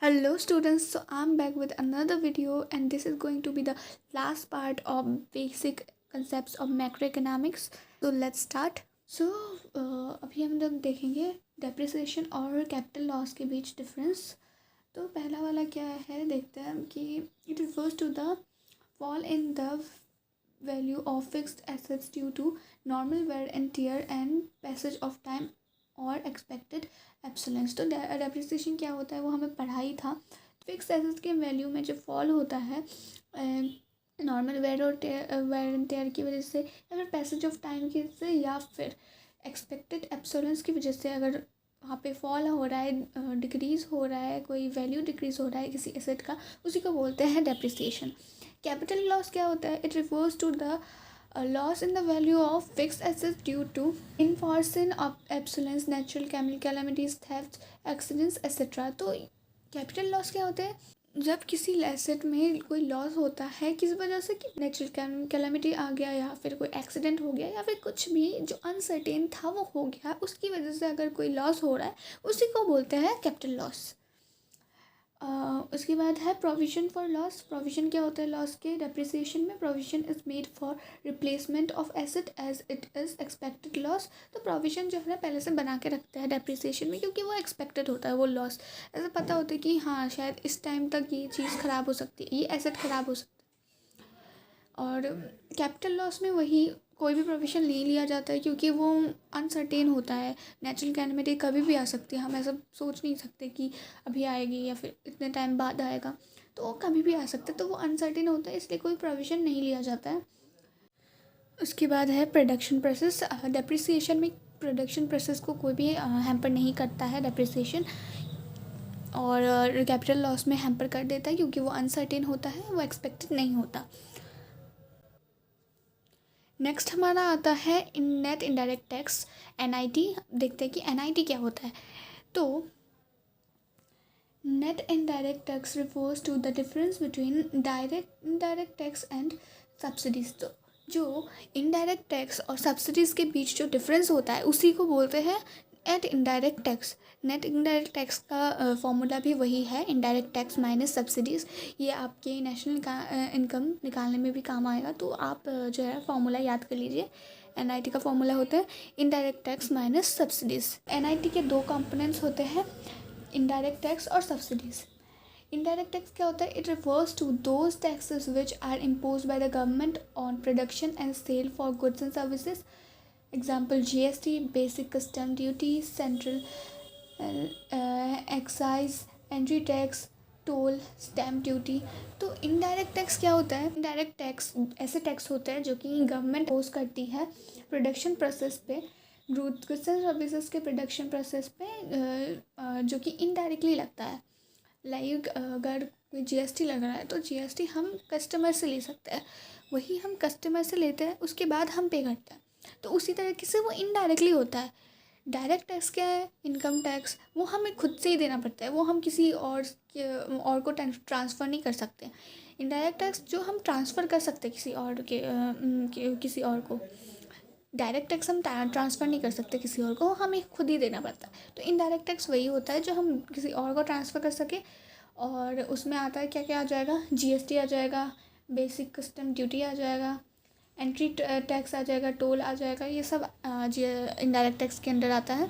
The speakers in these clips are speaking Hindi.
Hello students, so I'm back with another video and this is going to be the last part of basic concepts of macroeconomics. So let's start. So अभी हम लोग देखेंगे डेप्रिसिएशन और कैपिटल लॉस के बीच डिफरेंस. तो पहला वाला क्या है देखते हैं कि it refers to the fall in the value of fixed assets due to normal wear and tear and passage of time और एक्सपेक्टेड एब्सोलेंस. तो डेप्रिसिएशन क्या होता है वो हमें पढ़ा ही था. फिक्स एसेट्स के वैल्यू में जो फॉल होता है नॉर्मल वेयर और वेयर एंड टेयर की वजह से या फिर पैसेज ऑफ टाइम की वजह से या फिर एक्सपेक्टेड एब्सोलेंस की वजह से अगर वहाँ पे फॉल हो रहा है, डिक्रीज़ हो रहा है, कोई वैल्यू डिक्रीज़ हो रहा है किसी एसेट का, उसी को बोलते हैं डेप्रिसिएशन. कैपिटल लॉस क्या होता है? It refers to the loss in the value of fixed assets due to unforeseen obsolescence, natural calamities, thefts, accidents, etc. तो कैपिटल लॉस क्या होता है? जब किसी एसेट में कोई लॉस होता है किस वजह से कि नेचुरल कैलामिटी आ गया या फिर कोई एक्सीडेंट हो गया या फिर कुछ भी जो अनसर्टेन था वो हो गया, उसकी वजह से अगर कोई लॉस हो रहा है उसी को बोलते हैं कैपिटल लॉस. उसके बाद है प्रोविजन फॉर लॉस. प्रोविजन क्या होता है लॉस के? डेप्रिसिएशन में provision is made for replacement of asset as it is expected loss. तो प्रोविजन जो है ना पहले से बना के रखते हैं डेप्रिसिएशन में, क्योंकि वो एक्सपेक्टेड होता है वो लॉस. ऐसा पता होता है कि हाँ शायद इस टाइम तक ये चीज़ ख़राब हो सकती है, ये एसेट ख़राब हो सकती है. और कैपिटल लॉस में वही कोई भी प्रोविजन नहीं लिया जाता है क्योंकि वो अनसर्टेन होता है. नेचुरल कैलामिटी कभी भी आ सकती है, हम ऐसा सोच नहीं सकते कि अभी आएगी या फिर इतने टाइम बाद आएगा, तो वो कभी भी आ सकता है. तो वो अनसर्टेन होता है इसलिए कोई प्रोविजन नहीं लिया जाता है. उसके बाद है प्रोडक्शन प्रोसेस. डेप्रिसिएशन में प्रोडक्शन प्रोसेस को कोई भी हैम्पर नहीं करता है डेप्रिसिएशन, और कैपिटल लॉस में हैम्पर कर देता है क्योंकि वो अनसर्टेन होता है, वो एक्सपेक्टेड नहीं होता. नेक्स्ट हमारा आता है नेट इनडायरेक्ट टैक्स NIT. देखते हैं कि NIT क्या होता है. तो net indirect tax refers to the difference between direct indirect tax and subsidies. तो जो इनडायरेक्ट टैक्स और सब्सिडीज़ के बीच जो डिफरेंस होता है उसी को बोलते हैं net indirect tax. Net indirect tax का फॉर्मूला भी वही है, इनडायरेक्ट टैक्स माइनस सब्सिडीज़. ये आपके नेशनल का इनकम निकालने में भी काम आएगा, तो आप जो है फॉर्मूला याद कर लीजिए. NIT का फॉर्मूला होता है indirect tax minus subsidies. NIT के दो कंपोनेंट्स होते हैं, इनडायरेक्ट टैक्स और सब्सिडीज़. इनडायरेक्ट टैक्स क्या होता है? It refers to those taxes which are impose by the government on production and sale for goods and services. Example GST, basic custom duty, central excise, entry tax, toll, stamp duty. तो इनडायरेक्ट टैक्स क्या होता है? इनडायरेक्ट टैक्स ऐसे टैक्स होते हैं जो कि गवर्नमेंट इम्पोज करती है प्रोडक्शन प्रोसेस पे, गुड्स एंड सर्विसेज के प्रोडक्शन प्रोसेस पे, जो कि इनडायरेक्टली लगता है. लाइक अगर कोई GST लग रहा है तो GST हम कस्टमर से ले सकते हैं, वही हम कस्टमर से लेते हैं उसके बाद हम पे करते हैं. तो उसी तरीके से वो इनडायरेक्टली होता है. डायरेक्ट टैक्स क्या है? इनकम टैक्स, वो हमें खुद से ही देना पड़ता है, वो हम किसी और को ट्रांसफ़र नहीं कर सकते. इनडायरेक्ट टैक्स जो हम ट्रांसफ़र कर सकते किसी और किसी और को. डायरेक्ट टैक्स हम ट्रांसफ़र नहीं कर सकते किसी और को, हमें खुद ही देना पड़ता है. तो इनडायरेक्ट टैक्स वही होता है जो हम किसी और को ट्रांसफ़र कर सके. और उसमें आता है क्या क्या आ जाएगा? GST आ जाएगा, बेसिक कस्टम ड्यूटी आ जाएगा, एंट्री टैक्स आ जाएगा, टोल आ जाएगा. ये सब इनडायरेक्ट टैक्स के अंडर आता है.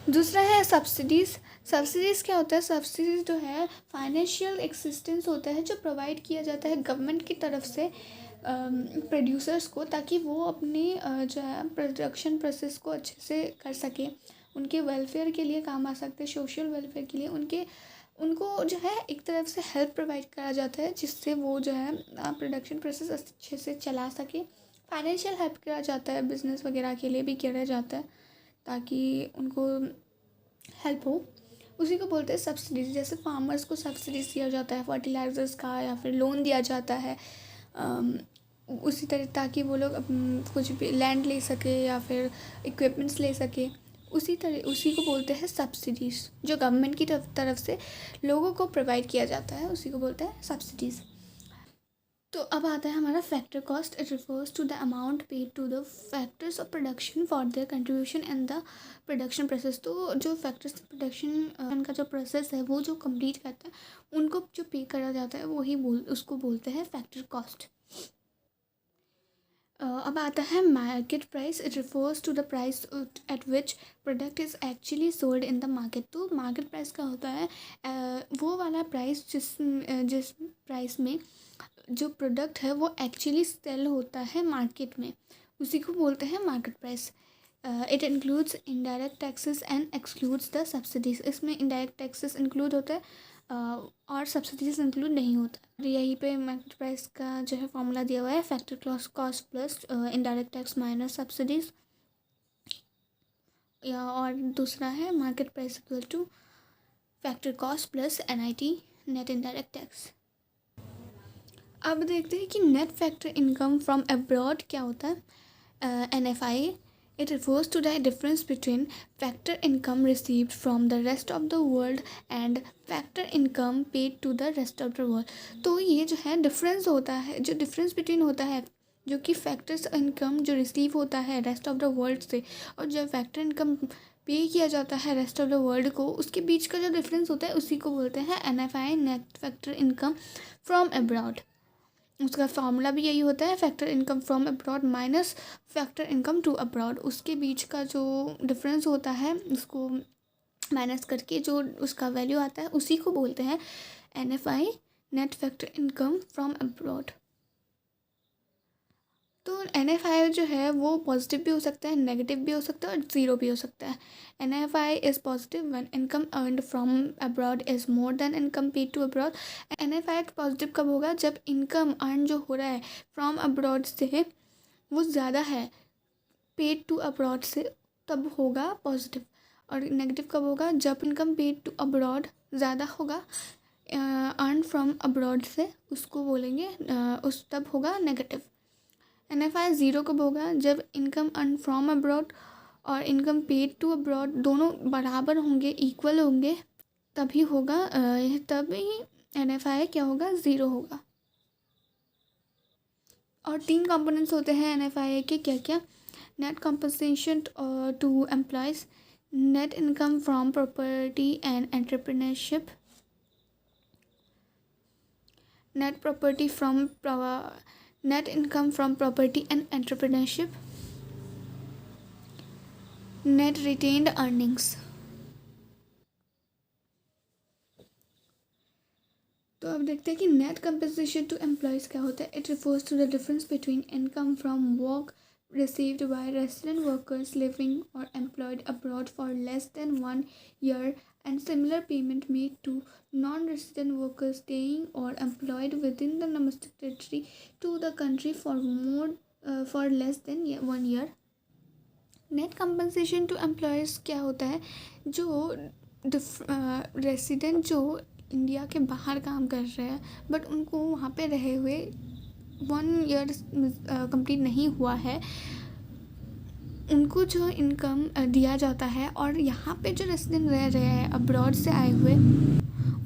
दूसरा है सब्सिडीज़. सब्सिडीज़ क्या होता है? सब्सिडीज़ जो है फाइनेंशियल एक्सिस्टेंस होता है जो प्रोवाइड किया जाता है गवर्नमेंट की तरफ से प्रोड्यूसर्स को, ताकि वो अपनी जो है प्रोडक्शन प्रोसेस को अच्छे से कर सके, उनके वेलफेयर के लिए काम आ सकते हैं, सोशल वेलफेयर के लिए उनको जो है एक तरफ से हेल्प प्रोवाइड करा जाता है जिससे वो जो है प्रोडक्शन प्रोसेस अच्छे से चला सके. फाइनेंशियल हेल्प किया जाता है, बिज़नेस वगैरह के लिए भी किया जाता है ताकि उनको हेल्प हो. उसी को बोलते हैं सब्सिडीज़. जैसे फार्मर्स को सब्सिडीज़ दिया जाता है फर्टिलाइज़र्स का या फिर लोन दिया जाता है, उसी तरह ताकि वो लोग कुछ भी लैंड ले सके या फिर इक्विपमेंट्स ले सके. उसी को बोलते हैं सब्सिडीज़. जो गवर्नमेंट की तरफ से लोगों को प्रोवाइड किया जाता है उसी को बोलते हैं सब्सिडीज़. तो अब आता है हमारा factor cost. It refers to the amount paid to the factors of production for their contribution in the production process. तो जो फैक्टर्स प्रोडक्शन का जो प्रोसेस है वो जो कंप्लीट करता है उनको जो पे करा जाता है वही उसको बोलते हैं फैक्टर कॉस्ट. अब आता है market price. It refers to the price at which product is actually sold in the market. तो मार्केट प्राइस का होता है वो वाला प्राइस जिस प्राइस में जो प्रोडक्ट है वो एक्चुअली सेल होता है मार्केट में, उसी को बोलते हैं market price. It includes indirect taxes and excludes the subsidies. इसमें इनडायरेक्ट टैक्सेस इंक्लूड होता है और सब्सिडीज इंक्लूड नहीं होता. यहीं पे मार्केट प्राइस का जो है फॉर्मूला दिया हुआ है, factor cost plus indirect tax minus subsidies. या और दूसरा है market price equal two factor cost plus NIT net indirect tax. अब देखते हैं कि net factor income from abroad क्या होता है. NFI. It refers to the difference between factor income received from the rest of the world and factor income paid to the rest of the world. तो ये जो है डिफरेंस होता है, जो डिफरेंस बिटवीन होता है जो कि फैक्टर्स इनकम जो रिसीव होता है रेस्ट ऑफ द वर्ल्ड से और जो फैक्टर इनकम पे किया जाता है रेस्ट ऑफ द वर्ल्ड को, उसके बीच का जो डिफरेंस होता है उसी को बोलते हैं NFI net factor income from abroad. उसका फॉर्मूला भी यही होता है, factor income from abroad minus factor income to abroad. उसके बीच का जो डिफरेंस होता है उसको माइनस करके जो उसका वैल्यू आता है उसी को बोलते हैं NFI net factor income from abroad. तो NFI जो है वो पॉजिटिव भी हो सकता है, नेगेटिव भी हो सकता है और ज़ीरो भी हो सकता है. NFI is positive when income earned from abroad is more than income paid to abroad. NFI positive कब होगा, जब इनकम अर्न जो हो रहा है फ्रॉम अब्रॉड से वो ज़्यादा है पेड टू अब्रॉड से, तब होगा पॉजिटिव. और नेगेटिव कब होगा, जब इनकम पेड टू अब्रॉड ज़्यादा होगा अर्न फ्रॉम अब्रॉड से, उसको बोलेंगे तब होगा नेगेटिव. NFI ज़ीरो कब होगा, जब इनकम अर्न फ्रॉम अब्रॉड और इनकम पेड टू अब्रॉड दोनों बराबर होंगे, इक्वल होंगे, तभी होगा तभी NFI क्या होगा, ज़ीरो होगा. और 3 कंपोनेंट्स होते हैं NFI के, क्या क्या. Net compensation to employees, net income from property and entrepreneurship, net property from net income from property and entrepreneurship, net retained earnings. तो अब देखते हैं कि नेट कंपनसेशन टू एम्प्लॉयज़ क्या होता है. It refers to the difference between income from work received by resident workers living or employed abroad for less than 1 year and similar payment made to non-resident workers staying or employed within the domestic territory to the country for less than 1 year. Net compensation to employees क्या होता है, जो रेसिडेंट जो इंडिया के बाहर काम कर रहे हैं बट उनको वहाँ पे रहे हुए 1 ईयर कंप्लीट नहीं हुआ है, उनको जो इनकम दिया जाता है. और यहाँ पे जो रेसिडेंट रह रहे हैं अब्रॉड से आए हुए,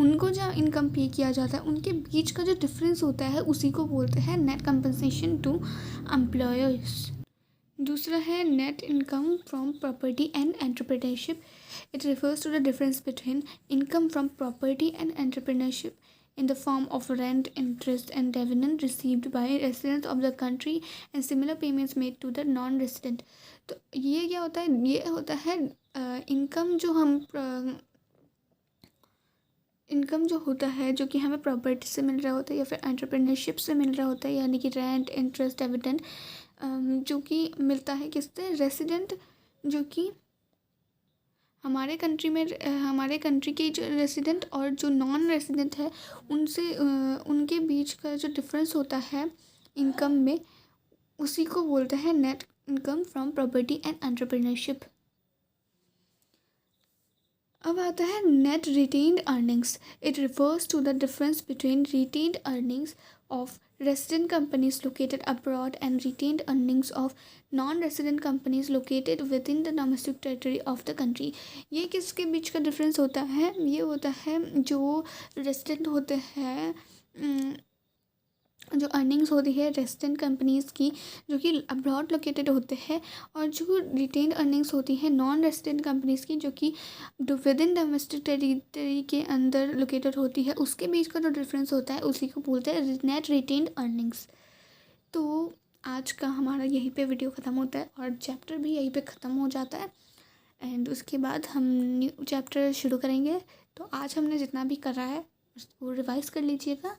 उनको जो इनकम पे किया जाता है, उनके बीच का जो डिफरेंस होता है उसी को बोलते हैं नेट कंपनसेशन टू एम्प्लॉयर्स. दूसरा है net income from property and entrepreneurship. It refers to the difference between income from property and entrepreneurship in the form of rent, interest and dividend received by residents of the country and similar payments made to the non-resident. तो ये क्या होता है, ये होता है इनकम जो होता है जो कि हमें प्रॉपर्टी से मिल रहा होता है या फिर एंटरप्रेन्योरशिप से मिल रहा होता है, यानी कि रेंट, इंटरेस्ट, डिविडेंड जो कि मिलता है किससे, रेसिडेंट जो कि हमारे कंट्री के जो रेसिडेंट और जो नॉन रेसिडेंट है उनसे उनके बीच का जो डिफरेंस होता है इनकम में, उसी को बोलते हैं net income from property and entrepreneurship. अब आता है net retained earnings. It refers to the difference between retained earnings of resident companies located abroad and retained earnings of non-resident companies located within the domestic territory of the country. ये किसके बीच का डिफरेंस होता है, ये होता है जो रेसिडेंट होते हैं जो अर्निंग्स होती है रेसिडेंट कंपनीज़ की जो कि अब्रॉड लोकेटेड होते हैं, और जो रिटेन्ड अर्निंग्स होती है नॉन रेसिडेंट कंपनीज़ की जो कि विद इन डोमेस्टिक टेरिटरी के अंदर लोकेटेड होती है, उसके बीच का जो डिफरेंस होता है उसी को बोलते हैं नेट रिटेन्ड अर्निंग्स। तो आज का हमारा यहीं पे वीडियो ख़त्म होता है और चैप्टर भी यहीं पे ख़त्म हो जाता है, एंड उसके बाद हम न्यू चैप्टर शुरू करेंगे। तो आज हमने जितना भी करा है उसको रिवाइज़ कर लीजिएगा।